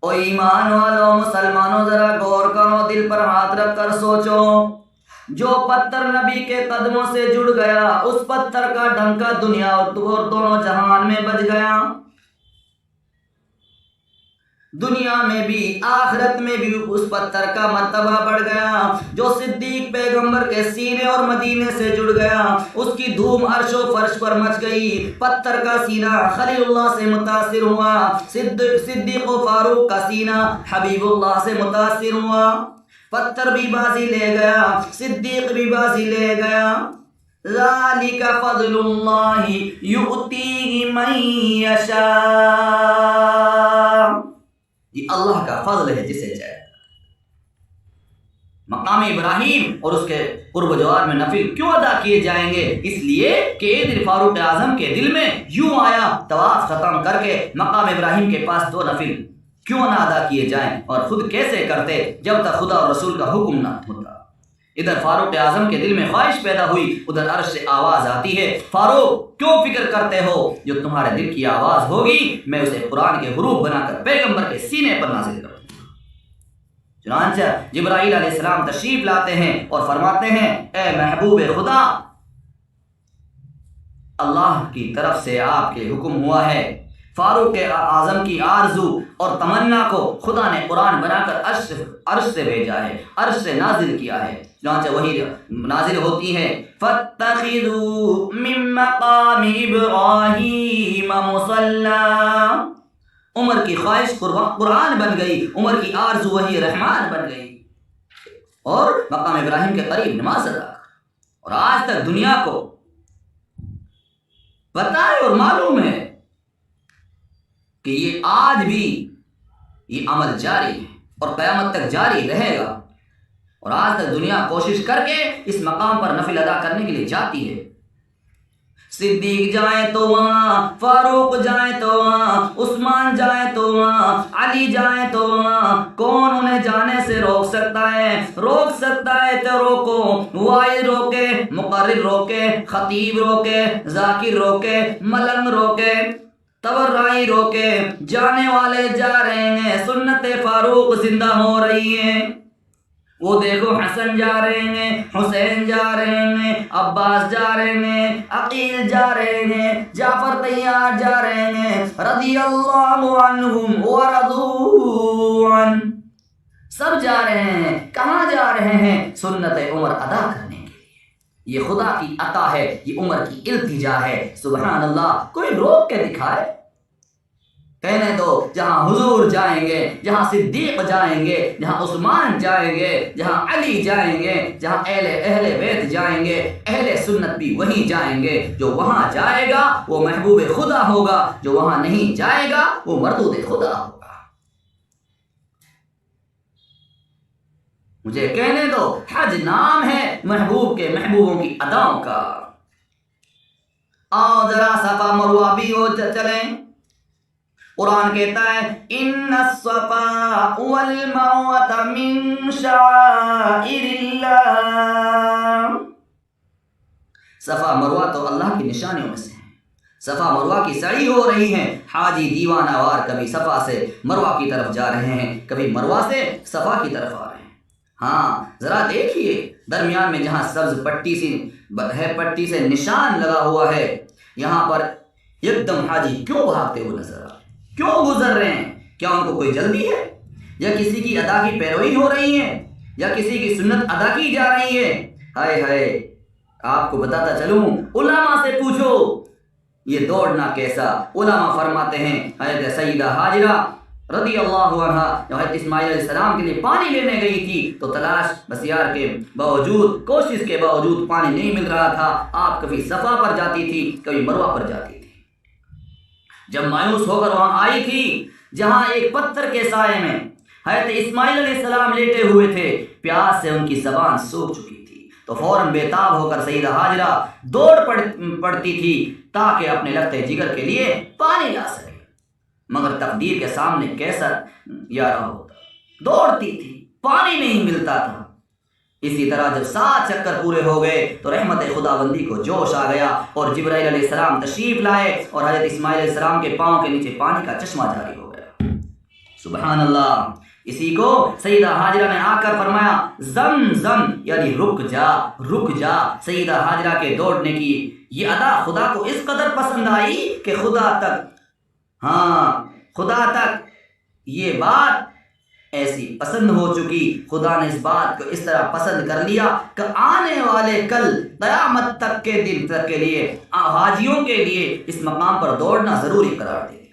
او ایمان والو مسلمانوں ذرا غور کرو، دل پر ہاتھ رکھ کر سوچو، جو پتھر نبی کے قدموں سے جڑ گیا اس پتھر کا ڈنکا دنیا اور دونوں جہان میں بج گیا، دنیا میں بھی آخرت میں بھی اس پتھر کا مرتبہ بڑھ گیا۔ جو صدیق پیغمبر کے سینے اور مدینے سے جڑ گیا اس کی دھوم عرش و فرش پر مچ گئی، پتھر کا سینہ خلیل اللہ سے متاثر ہوا، صدیق و فاروق کا سینہ حبیب اللہ سے متاثر ہوا، پتھر بھی بازی لے گیا، صدیق بھی بازی لے گیا۔ ذالک فضل اللہ یؤتیہ من یشاء، یہ اللہ کا فضل ہے جسے چاہے۔ مقام ابراہیم اور اس کے قرب و جوار میں نفل کیوں ادا کیے جائیں گے؟ اس لیے کہ ایک دن فاروق اعظم کے دل میں یوں آیا، طواف ختم کر کے مقام ابراہیم کے پاس 2 نفل کیوں نہ ادا کیے جائیں، اور خود کیسے کرتے جب تک خدا اور رسول کا حکم نہ ہوتا۔ ادھر فاروق اعظم کے دل میں خواہش پیدا ہوئی، ادھر عرش سے آواز آتی ہے، فاروق کیوں فکر کرتے ہو؟ جو تمہارے دل کی آواز ہوگی میں اسے قرآن کے حروف بنا کر پیغمبر کے سینے پر نازل کروں گا۔ چنانچہ جبرائیل علیہ السلام تشریف لاتے ہیں اور فرماتے ہیں، اے محبوب خدا، اللہ کی طرف سے آپ کے حکم ہوا ہے، فاروق اعظم کی آرزو اور تمنا کو خدا نے قرآن بنا کر عرش سے بھیجا ہے، عرش سے نازل کیا ہے۔ چنانچہ وہی نازل ہوتی ہے، فَاتَّخِذُوا مِن مَّقَامِ إِبْرَاهِيمَ مُصَلًّى، عمر کی خواہش قرآن بن گئی، عمر کی آرزو وہی رحمان بن گئی، اور مقام ابراہیم کے قریب نماز ادا کر۔ اور آج تک دنیا کو پتہ ہے اور معلوم ہے کہ یہ آج بھی یہ عمل جاری ہے اور قیامت تک جاری رہے گا، اور آج تک دنیا کوشش کر کے اس مقام پر نفل ادا کرنے کے لیے جاتی ہے۔ صدیق جائیں تو وہاں، فاروق جائیں تو وہاں، عثمان جائیں تو وہاں، علی جائیں تو وہاں، کون انہیں جانے سے روک سکتا ہے؟ روک سکتا ہے تو روکو، وائز روکے، مقرر روکے، خطیب روکے، ذاکر روکے، ملنگ روکے، تبرعی روکے، جانے والے جا رہے ہیں، سنت فاروق زندہ ہو رہی ہیں۔ وہ دیکھو حسن جا رہے ہیں، حسین جا رہے ہیں، عباس جا رہے ہیں، عقیل جا رہے ہیں، جعفر طیار جا رہے ہیں، رضی اللہ عنہم ورضوا عنہ، سب جا رہے ہیں۔ کہاں جا رہے ہیں؟ سنت عمر ادا کرنے کے لیے۔ یہ خدا کی عطا ہے، یہ عمر کی التجا ہے۔ سبحان اللہ، کوئی روک کے دکھائے؟ کہنے دو جہاں حضور جائیں گے، جہاں صدیق جائیں گے، جہاں عثمان جائیں گے، جہاں علی جائیں گے، جہاں اہل بیت جائیں گے، اہل سنت بھی وہیں جائیں گے۔ جو وہاں جائے گا وہ محبوب خدا ہوگا، جو وہاں نہیں جائے گا وہ مردود خدا ہوگا۔ مجھے کہنے دو، حج نام ہے محبوب کے، محبوبوں کی اداؤں کا۔ آؤ ذرا صفا مروہ بھی ہو چلیں۔ قرآن کہتا ہے، ان الصفا والمروہ من شعائر اللہ، صفا مروہ تو اللہ کی نشانیوں میں سے ہیں۔ صفا مروہ کی سعی ہو رہی ہے، حاجی دیوانہ وار کبھی صفا سے مروہ کی طرف جا رہے ہیں، کبھی مروہ سے صفا کی طرف آ رہے ہیں۔ ہاں ذرا دیکھیے، درمیان میں جہاں سبز پٹی سے نشان لگا ہوا ہے، یہاں پر ایک دم حاجی کیوں بھاگتے ہوئے نظر آ رہے ہیں؟ کیوں گزر رہے ہیں؟ کیا ان کو کوئی جلدی ہے؟ یا کسی کی ادا کی پیروی ہو رہی ہے؟ یا کسی کی سنت ادا کی جا رہی ہے؟ ہائے ہائے، آپ کو بتاتا چلوں، علماء سے پوچھو یہ دوڑنا کیسا۔ علماء فرماتے ہیں، حضرت سیدہ ہاجرہ رضی اللہ عنہا جو حضرت اسماعیل علیہ السلام کے لیے پانی لینے گئی تھی تو تلاش بسیار کے باوجود، کوشش کے باوجود پانی نہیں مل رہا تھا۔ آپ کبھی صفا پر جاتی تھی، کبھی مروہ پر جاتی تھی۔ جب مایوس ہو کر وہاں آئی تھی جہاں ایک پتھر کے سائے میں حضرت اسماعیل علیہ السلام لیٹے ہوئے تھے، پیاس سے ان کی زبان سوکھ چکی تھی، تو فوراً بیتاب ہو کر سیدہ ہاجرہ دوڑ پڑتی تھی تاکہ اپنے لگتے جگر کے لیے پانی لا سکے، مگر تقدیر کے سامنے کیسا یارہ ہوتا، دوڑتی تھی، پانی نہیں ملتا تھا۔ اسی طرح جب 7 چکر پورے ہو گئے تو رحمت خداوندی کو جوش آ گیا اور جبرائیل علیہ السلام تشریف لائے اور حضرت اسماعیل علیہ السلام کے پاؤں کے نیچے پانی کا چشمہ جاری ہو گیا۔ سبحان اللہ. اسی کو سیدہ ہاجرہ نے آ کر فرمایا زم زم، یعنی رک جا رک جا. سیدہ ہاجرہ کے دوڑنے کی یہ ادا خدا کو اس قدر پسند آئی کہ خدا تک یہ بات ایسی پسند ہو چکی، خدا نے اس بات کو اس طرح پسند کر لیا کہ آنے والے کل قیامت تک کے دن تک کے لیے حاجیوں کے لیے اس مقام پر دوڑنا ضروری قرار دے دیا.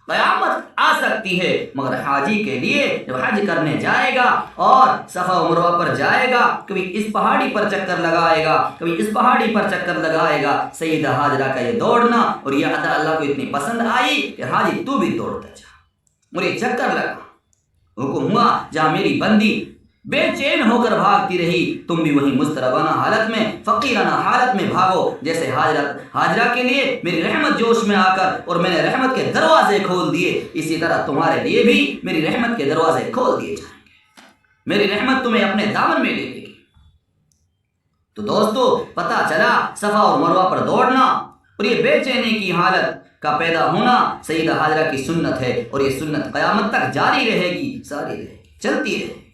قیامت آ سکتی ہے مگر حاجی کے لیے جب حج کرنے جائے گا اور صفا و مروہ پر جائے گا، کبھی اس پہاڑی پر چکر لگائے گا، کبھی اس پہاڑی پر چکر لگائے گا. سیدہ ہاجرہ کا یہ دوڑنا اور یہ ادا اللہ کو اتنی پسند آئی کہ حاجی تو بھی دوڑتا جا، مجھے چکر لگا. حکم ہوا جہاں میری بندی بے چین ہو کر بھاگتی رہی، تم بھی وہی مضطربانہ حالت میں، فقیرانہ حالت میں بھاگو. جیسے ہاجرہ کے لیے میری رحمت جوش میں آ کر اور میں نے رحمت کے دروازے کھول دیے، اسی طرح تمہارے لیے بھی میری رحمت کے دروازے کھول دیے جائیں گے. میری رحمت تمہیں اپنے دامن میں لے لے گی. تو دوستو پتہ چلا صفا اور مروہ پر دوڑنا اور یہ بے چینی کی حالت کا پیدا ہونا سیدہ ہاجرہ کی سنت ہے، اور یہ سنت قیامت تک جاری رہے گی، ساری رہے گی، چلتی رہے گی.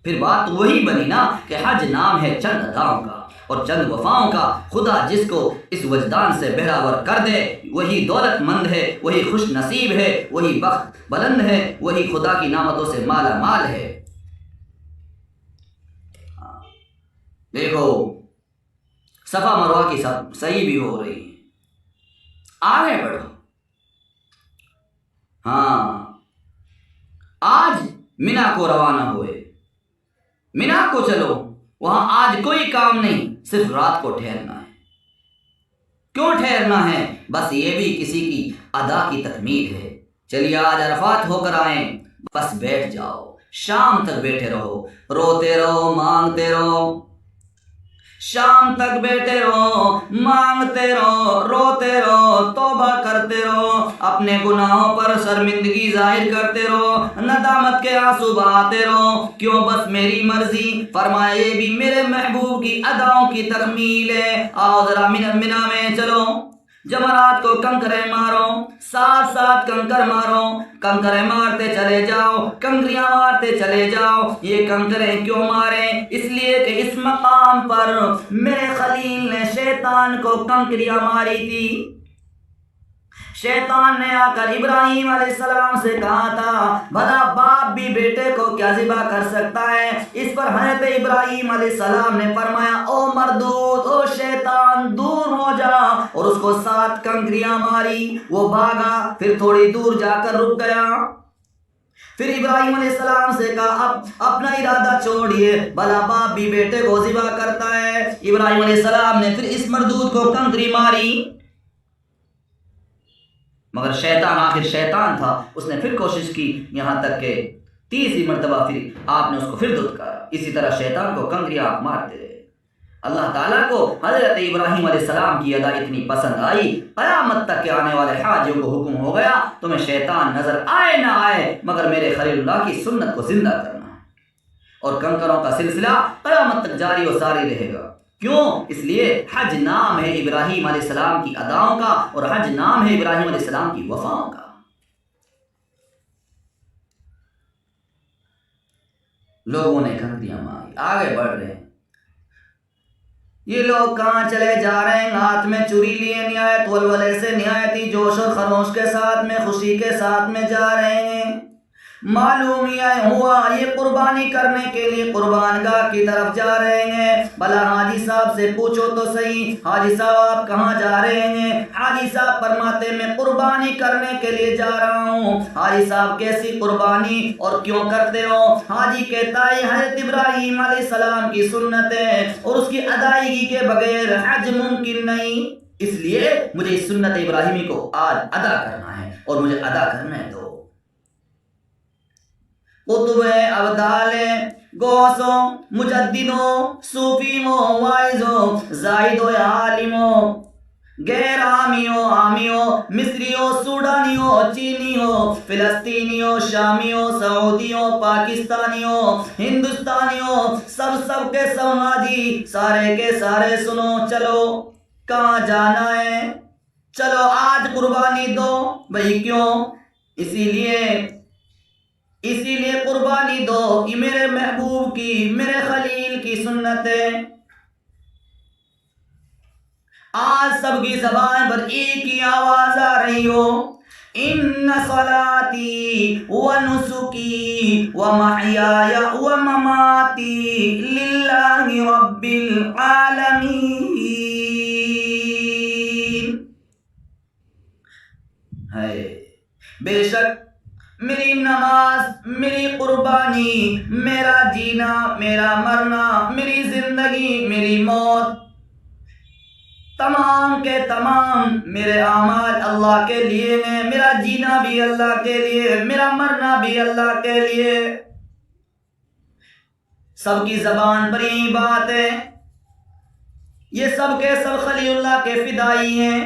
پھر بات وہی بنی نا کہ حج نام ہے چند اداؤں کا اور چند وفاؤں کا. خدا جس کو اس وجدان سے بہراور کر دے وہی دولت مند ہے، وہی خوش نصیب ہے، وہی بخت بلند ہے، وہی خدا کی نعمتوں سے مالا مال ہے. دیکھو صفا مروہ کی صحیح بھی ہو رہی ہے، آگے بڑھو. آج منا کو روانہ ہوئے، منا کو چلو، وہاں آج کوئی کام نہیں، صرف رات کو ٹھہرنا ہے. کیوں ٹھہرنا ہے؟ بس یہ بھی کسی کی ادا کی تکمیل ہے. چلیے آج عرفات ہو کر آئیں، بس بیٹھ جاؤ، شام تک بیٹھے رہو، روتے رہو، مانگتے رہو، شام تک بیٹھے رہو، مانگتے رہو، روتے رہو، توبہ کرتے رہو، اپنے گناہوں پر شرمندگی ظاہر کرتے رہو، ندامت کے آنسو بہاتے رہو. کیوں؟ بس میری مرضی. فرمائے یہ بھی میرے محبوب کی اداؤں کی تکمیل ہے. آؤ ذرا منا میں چلو، جمرات کو کنکرے مارو، ساتھ ساتھ کنکر مارو، کنکرے مارتے چلے جاؤ، کنکریاں مارتے چلے جاؤ. یہ کنکرے کیوں مارے؟ اس لیے کہ اس مقام پر میرے خلیل نے شیطان کو کنکریاں ماری تھی. شیطان نے آ کر ابراہیم علیہ السلام سے کہا تھا بھلا باپ بھی بیٹے کو کیا ذبح کر سکتا ہے؟ اس پر حضرت ابراہیم علیہ السلام نے فرمایا او مردود، او شیطان، دور ہو جا، اور اس کو 7 کنکریاں ماری. وہ بھاگا، پھر تھوڑی دور جا کر رک گیا. پھر ابراہیم علیہ السلام سے کہا اب اپنا ارادہ چھوڑیے، بھلا باپ بھی بیٹے کو ذبح کرتا ہے. ابراہیم علیہ السلام نے پھر اس مردود کو کنکری ماری، مگر شیطان آخر شیطان تھا، اس نے پھر کوشش کی، یہاں تک کہ 30 مرتبہ پھر آپ نے اس کو پھر دھتکارا. اسی طرح شیطان کو کنکریاں آپ مارتے رہے. اللہ تعالیٰ کو حضرت ابراہیم علیہ السلام کی ادا اتنی پسند آئی، قیامت تک کے آنے والے حاجیوں کو حکم ہو گیا تمہیں شیطان نظر آئے نہ آئے مگر میرے خلیل اللہ کی سنت کو زندہ کرنا ہے. اور کنکروں کا سلسلہ قیامت تک جاری و ساری رہے گا. کیوں؟ اس لیے حج نام ہے ابراہیم علیہ السلام کی اداؤں کا، اور حج نام ہے ابراہیم علیہ السلام کی وفاؤں کا. لوگوں نے کنکریاں ماری، آگے بڑھ رہے ہیں. یہ لوگ کہاں چلے جا رہے ہیں؟ ہاتھ میں چوری لیے نہایت ولولے سے، نہایت جوش اور خروش کے ساتھ میں، خوشی کے ساتھ میں جا رہے ہیں. معلوم یہ ہوا یہ قربانی کرنے کے لیے قربان گاہ کی طرف جا رہے ہیں. بھلا حاجی صاحب سے پوچھو تو صحیح، حاجی صاحب آپ کہاں جا رہے ہیں؟ حاجی صاحب فرماتے میں قربانی کرنے کے لیے جا رہا ہوں. حاجی صاحب کیسی قربانی اور کیوں کرتے ہو؟ حاجی کہتا ہے حضرت ابراہیم علیہ السلام کی سنت ہے اور اس کی ادائیگی کے بغیر حج ممکن نہیں، اس لیے مجھے اس سنت ابراہیمی کو آج ادا کرنا ہے اور مجھے ادا کرنے دو. قطب ابدال غوثوں، مجددوں، صوفیوں، واعظوں، زاہدوں، عالموں، غیر عامیوں، مصریوں، سوڈانیوں، چینیوں، فلسطینیوں، شامیوں، سعودیوں، پاکستانیوں، ہندوستانیوں، سب کے سب حاجی، سارے کے سارے سنو. چلو کہاں جانا ہے؟ چلو آج قربانی دو. بھئی کیوں؟ اسی لیے اسی لیے قربانی دو، یہ میرے محبوب کی، میرے خلیل کی سنت ہے۔ آج سب کی زبان پر ایک ہی آواز آ رہی ہو، ان صلاتی و نسکی و محیای و مماتی للہ رب العالمین ہے۔ بے شک میری نماز، میری قربانی، میرا جینا، میرا مرنا، میری زندگی، میری موت، تمام کے تمام میرے اعمال اللہ کے لیے ہیں۔ میرا جینا بھی اللہ کے لیے، میرا مرنا بھی اللہ کے لیے۔ سب کی زبان پر یہی بات ہے، یہ سب کے سب خلیل اللہ کے فدائی ہیں۔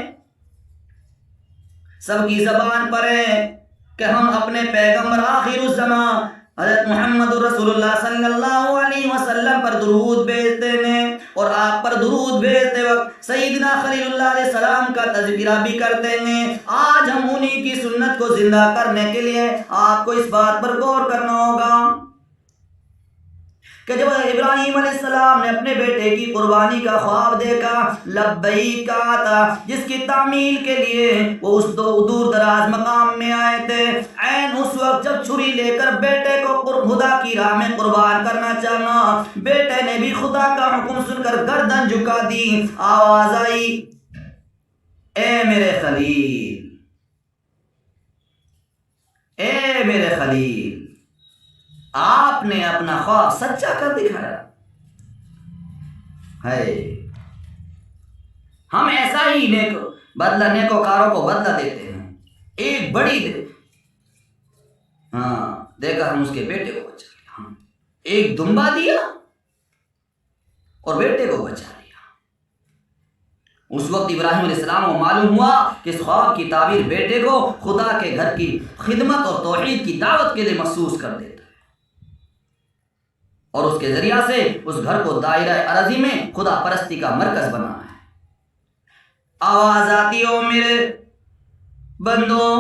سب کی زبان پر ہے کہ ہم اپنے پیغمبر آخر الزمان حضرت محمد رسول اللہ صلی اللہ علیہ وسلم پر درود بھیجتے ہیں، اور آپ پر درود بھیجتے وقت سیدنا خلیل اللہ علیہ السلام کا تذکرہ بھی کرتے ہیں۔ آج ہم انہی کی سنت کو زندہ کرنے کے لیے آپ کو اس بات پر غور کرنا ہوگا کہ جب ابراہیم علیہ السلام نے اپنے بیٹے کی قربانی کا خواب دیکھا، لبیک کہا تھا، جس کی تعمیل کے لیے وہ اس دور دراز مقام میں آئے تھے، عین اس وقت جب چھری لے کر بیٹے کو خدا کی راہ میں قربان کرنا چاہنا، بیٹے نے بھی خدا کا حکم سن کر گردن جھکا دی۔ آواز آئی، اے میرے خلیل، اے میرے خلیل، آپ نے اپنا خواب سچا کر دکھایا ہے۔ ہم ایسا ہی بدلہ نیکوکاروں کو بدلہ دیتے ہیں، ایک بڑی دیکھا ہم اس کے بیٹے کو بچا لیا، ایک دمبا دیا اور بیٹے کو بچا لیا۔ اس وقت ابراہیم علیہ السلام کو معلوم ہوا کہ اس خواب کی تعبیر بیٹے کو خدا کے گھر کی خدمت اور توحید کی دعوت کے لیے مخصوص کر دیتا ہے، اور اس کے ذریعہ سے اس گھر کو دائرہ ارضی میں خدا پرستی کا مرکز بنانا ہے۔ آواز آتی ہو میرے بندوں،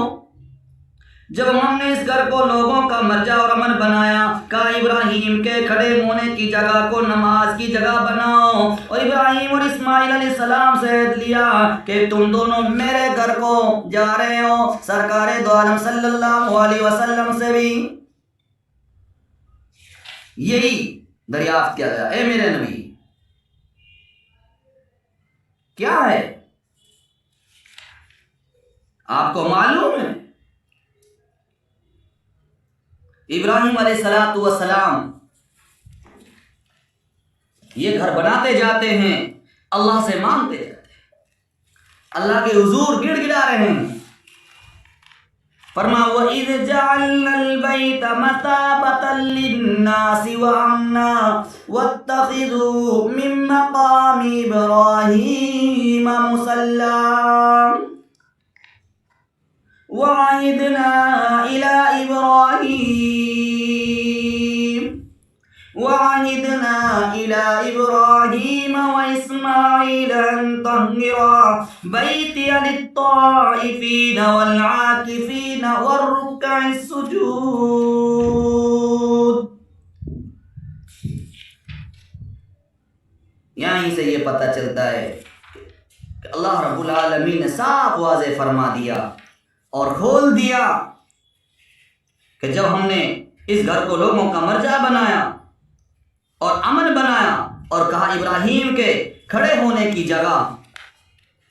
جب ہم نے اس گھر کو لوگوں کا مرجع اور امن بنایا، کہا ابراہیم کے کھڑے ہونے کی جگہ کو نماز کی جگہ بناؤ، اور ابراہیم اور اسماعیل علیہ السلام سے عہد لیا کہ تم دونوں میرے گھر کو جا رہے ہو۔ سرکار دو عالم صلی اللہ علیہ وسلم سے بھی یہی دریافت کیا گیا، اے میرے نبی کیا ہے؟ آپ کو معلوم ہے ابراہیم علیہ السلام یہ گھر بناتے جاتے ہیں، اللہ سے مانگتے جاتے ہیں، اللہ کے حضور گڑ گڑا رہے ہیں۔ فرما وَإِذْ جَعَلْنَا الْبَيْتَ مَثَابَةً لِلنَّاسِ وَأَمْنًا وَاتَّخِذُوا مِن مَّقَامِ إِبْرَاهِيمَ مُصَلًّى وَعَهِدْنَا إِلَى إِبْرَاهِيمَ وَإِسْمَاعِيلَ أَن طَهِّرَا بَيْتِيَ لِلطَّائِفِينَ وَالْعَاكِفِينَ وَالرُّكَّعِ السُّجُودِ۔ یہیں سے یہ پتہ چلتا ہے کہ اللہ رب العالمین نے صاف واضح فرما دیا اور کھول دیا کہ جب ہم نے اس گھر کو لوگوں کا مرجع بنایا اور امن بنایا، اور کہا ابراہیم کے کھڑے ہونے کی جگہ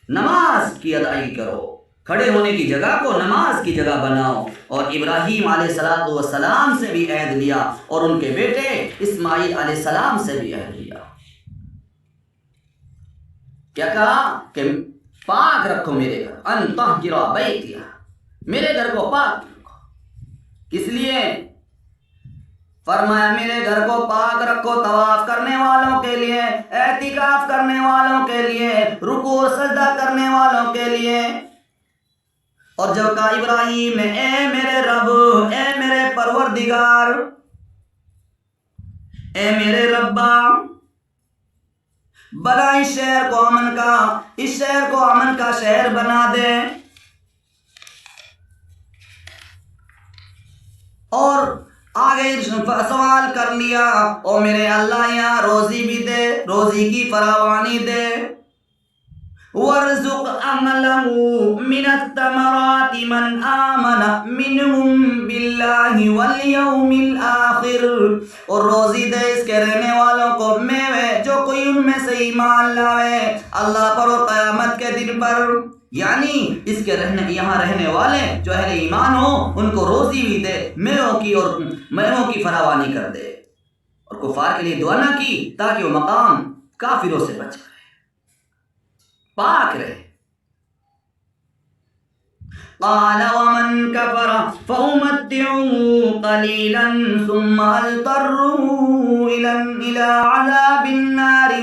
نماز کی ادائیگی کرو، کھڑے ہونے کی جگہ کو نماز کی جگہ بناؤ، اور ابراہیم علیہ السلام سے بھی عہد لیا اور ان کے بیٹے اسماعیل علیہ السلام سے بھی عہد لیا۔ کیا کہا کہ پاک رکھو میرے گھر، ان طہر بیتیہ، میرے گھر کو پاک رکھو۔ کس لیے؟ فرمایا میرے گھر کو پاک رکھو طواف کرنے والوں کے لیے، اعتکاف کرنے والوں کے لیے، رکوع اور سجدہ کرنے والوں کے لیے۔ اور جب کہا ابراہیم نے اے میرے رب، اے میرے پروردگار، اے میرے ربا، بنا اس شہر کو امن کا، اس شہر کو امن کا شہر بنا دے، اور آگے سوال کر لیا، او میرے اللہ یہاں روزی بھی دے، روزی کی فراوانی دے، وارزق اهله من الثمرات من آمن منهم بالله واليوم الآخر، اور روزی دے اس کے رہنے والوں کو میوے جو کوئی ان میں سے ایمان لاوے اللہ پر اور قیامت کے دن پر، یعنی اس کے یہاں رہنے والے جو اہل ایمان ہو ان کو روزی بھی دے، میووں کی فراوانی کر دے، اور کفار کے لیے دعا نہ کی تاکہ وہ مقام کافروں سے بچ رہے، پاک رہے۔ قال ومن كفر فأمتعه قليلا ثم أضطره إلى عذاب النار